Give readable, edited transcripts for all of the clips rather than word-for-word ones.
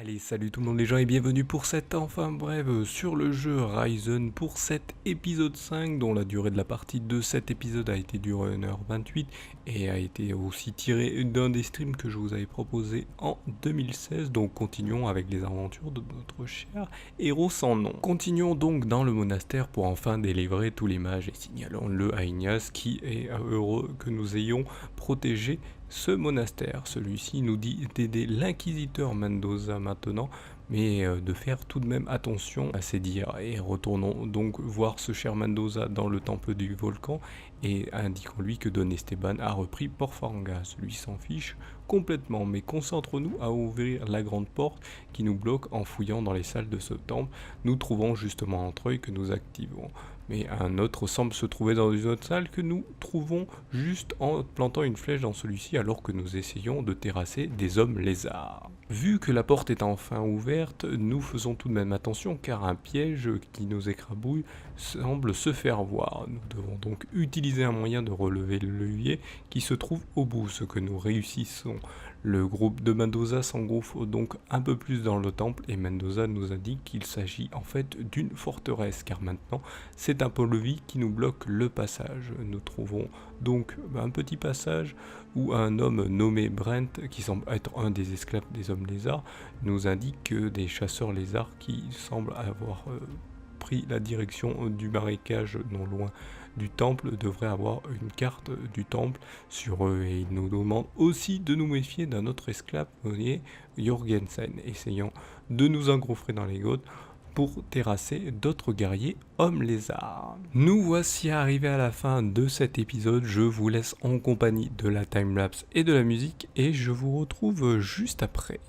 Allez, salut tout le monde les gens et bienvenue pour cette enfin brève sur le jeu Ryzen pour cet épisode 5 dont la durée de la partie de cet épisode a été durée 1h28 et a été aussi tirée d'un des streams que je vous avais proposé en 2016. Donc continuons avec les aventures de notre cher héros sans nom. Continuons donc dans le monastère pour enfin délivrer tous les mages et signalons-le à Ignace qui est heureux que nous ayons protégé ce monastère. Celui-ci nous dit d'aider l'inquisiteur Mendoza maintenant, mais de faire tout de même attention à ses dires. Et retournons donc voir ce cher Mendoza dans le temple du volcan et indiquons-lui que Don Esteban a repris Port Farangas. Lui s'en fiche complètement, mais concentrons-nous à ouvrir la grande porte qui nous bloque en fouillant dans les salles de ce temple. Nous trouvons justement un treuil que nous activons. Mais un autre semble se trouver dans une autre salle que nous trouvons juste en plantant une flèche dans celui-ci alors que nous essayons de terrasser des hommes lézards. Vu que la porte est enfin ouverte, nous faisons tout de même attention car un piège qui nous écrabouille semble se faire voir. Nous devons donc utiliser un moyen de relever le levier qui se trouve au bout, ce que nous réussissons. Le groupe de Mendoza s'engouffre donc un peu plus dans le temple et Mendoza nous indique qu'il s'agit en fait d'une forteresse car maintenant c'est un pont-levis qui nous bloque le passage. Nous trouvons donc un petit passage où un homme nommé Brent, qui semble être un des esclaves des hommes lézards, nous indique que des chasseurs lézards qui semblent avoir pris la direction du marécage non loin du temple devraient avoir une carte du temple sur eux et il nous demande aussi de nous méfier d'un autre esclave nommé Jorgensen, essayant de nous engouffrer dans les côtes pour terrasser d'autres guerriers hommes lézards. Nous voici arrivés à la fin de cet épisode, je vous laisse en compagnie de la timelapse et de la musique et je vous retrouve juste après.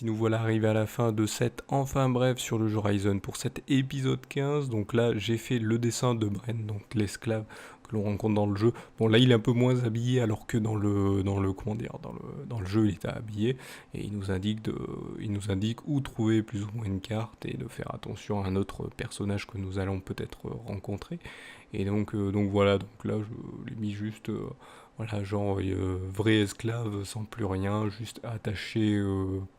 Nous voilà arrivés à la fin de cette enfin bref sur le jeu Horizon pour cet épisode 15. Donc là, j'ai fait le dessin de Bren, donc l'esclave que l'on rencontre dans le jeu. Bon, là, il est un peu moins habillé alors que dans le jeu, il était habillé et il nous indique où trouver plus ou moins une carte et de faire attention à un autre personnage que nous allons peut-être rencontrer. Et donc voilà, donc là, je l'ai mis juste. Voilà, genre vrai esclave sans plus rien, juste attaché,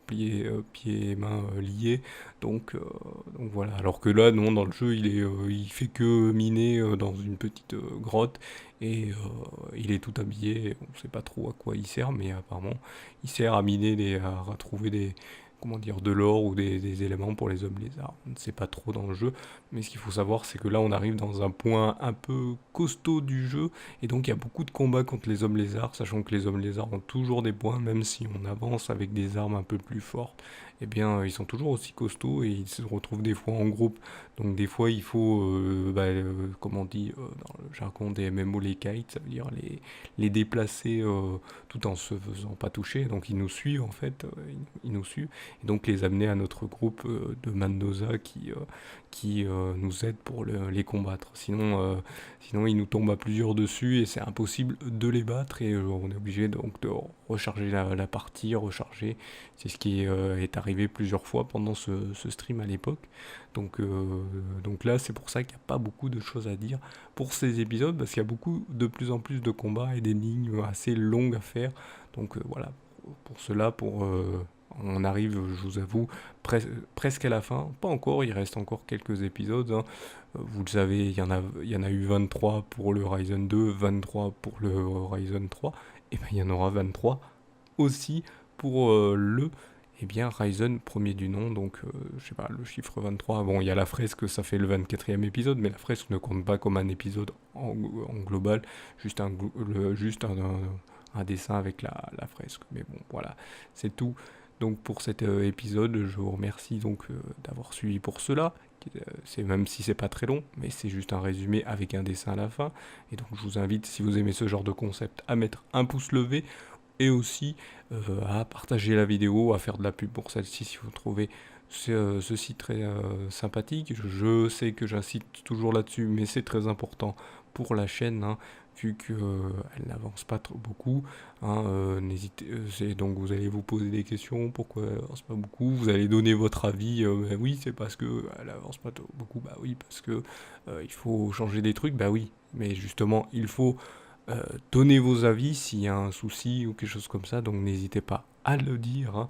pieds et mains liés. Donc, euh, donc voilà. Alors que là, non, dans le jeu, il fait que miner dans une petite grotte et il est tout habillé. On ne sait pas trop à quoi il sert, mais apparemment, il sert à miner, à retrouver comment dire, de l'or ou des éléments pour les hommes lézards. On ne sait pas trop dans le jeu, mais ce qu'il faut savoir, c'est que là, on arrive dans un point un peu costaud du jeu et donc il y a beaucoup de combats contre les hommes lézards, sachant que les hommes lézards ont toujours des points, même si on avance avec des armes un peu plus fortes, eh bien ils sont toujours aussi costauds et ils se retrouvent des fois en groupe. Donc des fois il faut, comme on dit dans le jargon des MMO, les kites, ça veut dire les déplacer tout en se faisant pas toucher. Donc ils nous suivent en fait, ils nous suivent. Et donc les amener à notre groupe de Mendoza qui nous aide pour les combattre. Sinon, ils nous tombent à plusieurs dessus et c'est impossible de les battre et on est obligé donc de recharger la partie, recharger. C'est ce qui est arrivé plusieurs fois pendant ce stream à l'époque. Donc là, c'est pour ça qu'il n'y a pas beaucoup de choses à dire pour ces épisodes parce qu'il y a de plus en plus de combats et d'énigmes assez longues à faire. Donc voilà, pour cela, on arrive, je vous avoue, presque à la fin. Pas encore, il reste encore quelques épisodes, hein. Vous le savez, il y en a eu 23 pour le Horizon 2, 23 pour le Horizon 3. Et bien il y en aura 23 aussi pour eh bien, Horizon premier du nom. Donc je sais pas, le chiffre 23. Bon, il y a la fresque, ça fait le 24e épisode, mais la fresque ne compte pas comme un épisode en global, juste un dessin avec la fresque. Mais bon, voilà, c'est tout. Donc pour cet épisode, je vous remercie donc d'avoir suivi pour cela. C'est même si c'est pas très long, mais c'est juste un résumé avec un dessin à la fin. Et donc je vous invite, si vous aimez ce genre de concept, à mettre un pouce levé et aussi à partager la vidéo, à faire de la pub pour celle-ci si vous trouvez ceci très sympathique. Je sais que j'incite toujours là-dessus, mais c'est très important pour la chaîne, hein, vu qu'elle n'avance pas trop beaucoup. Hein, donc vous allez vous poser des questions, pourquoi elle avance pas beaucoup, vous allez donner votre avis, bah oui c'est parce que elle avance pas beaucoup, bah oui parce que il faut changer des trucs, bah oui, mais justement il faut donnez vos avis s'il y a un souci ou quelque chose comme ça, donc n'hésitez pas à le dire, hein.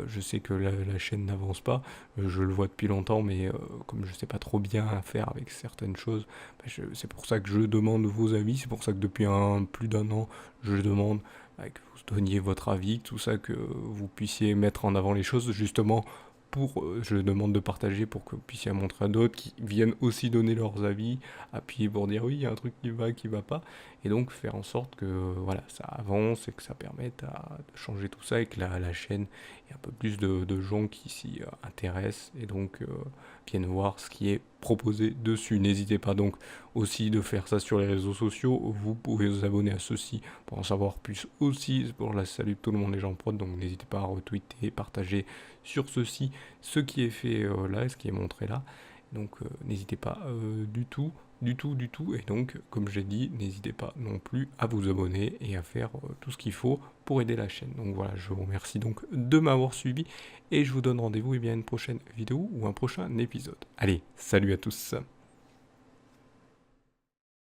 Je sais que la chaîne n'avance pas, je le vois depuis longtemps, mais comme je sais pas trop bien faire avec certaines choses, c'est pour ça que je demande vos avis, c'est pour ça que depuis plus d'un an, je demande que vous donniez votre avis, tout ça, que vous puissiez mettre en avant les choses, justement je demande de partager pour que vous puissiez montrer à d'autres qui viennent aussi donner leurs avis, appuyer pour dire oui, il y a un truc qui va pas, et donc faire en sorte que voilà, ça avance et que ça permette de changer tout ça et que la chaîne ait un peu plus de gens qui s'y intéressent et donc viennent voir ce qui est proposé dessus. N'hésitez pas donc aussi de faire ça sur les réseaux sociaux. Vous pouvez vous abonner à ceux-ci pour en savoir plus aussi. Pour la salut de tout le monde les gens prod, donc n'hésitez pas à retweeter, partager sur ceci ce qui est fait là et ce qui est montré là. Donc n'hésitez pas du tout. Et donc, comme j'ai dit, n'hésitez pas non plus à vous abonner et à faire tout ce qu'il faut pour aider la chaîne. Donc voilà, je vous remercie donc de m'avoir suivi et je vous donne rendez-vous à une prochaine vidéo ou un prochain épisode. Allez, salut à tous.